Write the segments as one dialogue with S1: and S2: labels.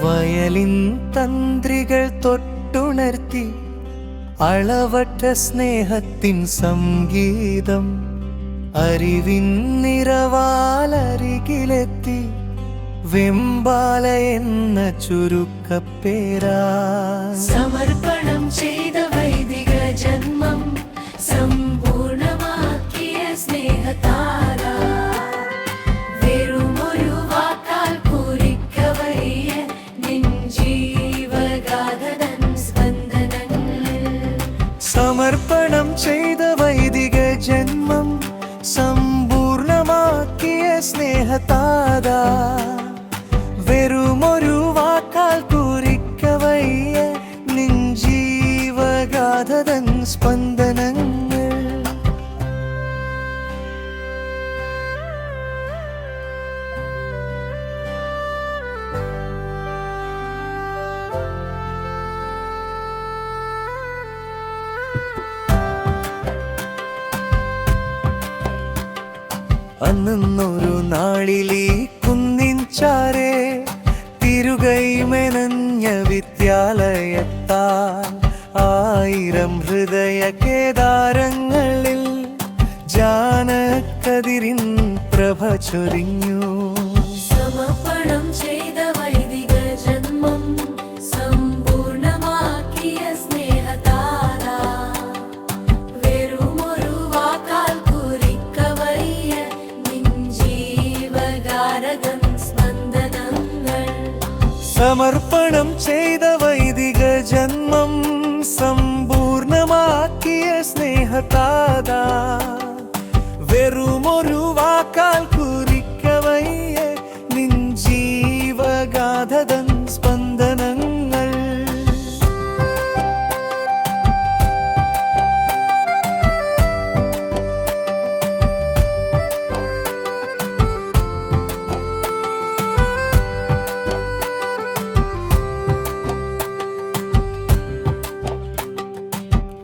S1: Violin തന്ത്രികൾ തൊട്ടുണർത്തി അളവറ്റ സ്നേഹത്തിൻ സംഗീതം. അറിവിൻ നിറവാലരികിലെത്തി വെമ്പാല എന്ന ചുരുക്കപ്പേരാ.
S2: സമർപ്പണം ചെയ്ത വൈദിക ജന്മം സമ്പൂർണമാക്കിയ സ്നേഹതാര. വെറുമൊരു വാക്കാൽ പൂരിക്കവയ്യ നിൻ ജീവഗാഥതൻ സ്പന്ദനങ്ങൾ.
S1: സമർപ്പണം ചെയ്ത വൈദിക ജന്മം സമ്പൂർണമാക്കിയ സ്നേഹതാര. വെറുമൊരു വാക്കാൽ കുറിക്കവയ്യ നിൻ ജീവഗാഥതൻ സ്പന്ദനങ്ങൾ. അന്നൊരു നാളിലീ കുന്നിൻ ചാരേ തിരുകൈമെനഞ്ഞ വിദ്യാലയത്താൽ 1000 ഹൃദയ കേദാരങ്ങളിൽ ജാനകതിരിൻ പ്രഭ ചൊരിഞ്ഞു.
S2: സമർപ്പണം ചെയ്ത വൈദിക ജന്മം സമ്പൂർണമാക്കിയ സ്നേഹതാര. വെറുമൊരു വാക്കാൽ കുറിക്കവയ്യ നിൻ ജീവഗാഥതൻ സ്പന്ദനങ്ങൾ.
S1: സമർപ്പണം ചെയ്ത വൈദിക ജന്മം സമ്പൂർണമാക്കിയ സ്നേഹതാര. വെറുമൊരു വാക്കാൽ കുറിക്കവയ്യ നിൻ ജീവഗാഥതൻ സ്പന്ദനങ്ങൾ.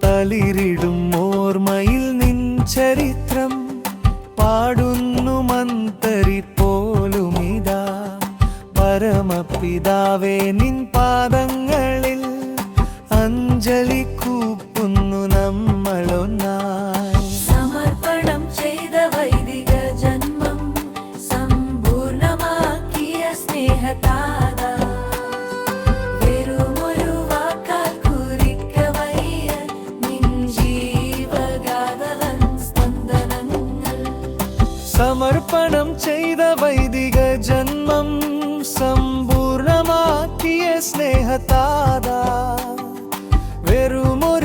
S1: തളിരിടും ഓർമ്മയിൽ നിൻ ചരിത്രം പാടുന്നു മന്ത്രി പോലുമിതാ. പരമപിതാവേ നിൻ പാദങ്ങളിൽ അഞ്ജലി കൂപ്പുന്നു നമ്മളൊന്നായി.
S2: സമർപ്പണം ചെയ്ത വൈദിക ജന്മം സമ്പൂർണമാക്കിയ സ്നേഹതാര. വെറുമൊരു വാക്കാൽ കുറിക്കവയ്യ നിൻ ജീവഗാഥതൻ സ്പന്ദനങ്ങൾ.
S1: സമർപ്പണം ചെയ്ത വൈദിക ജന്മം സമ്പൂർണമാക്കിയ സ്നേഹതാര. വെറുമൊരു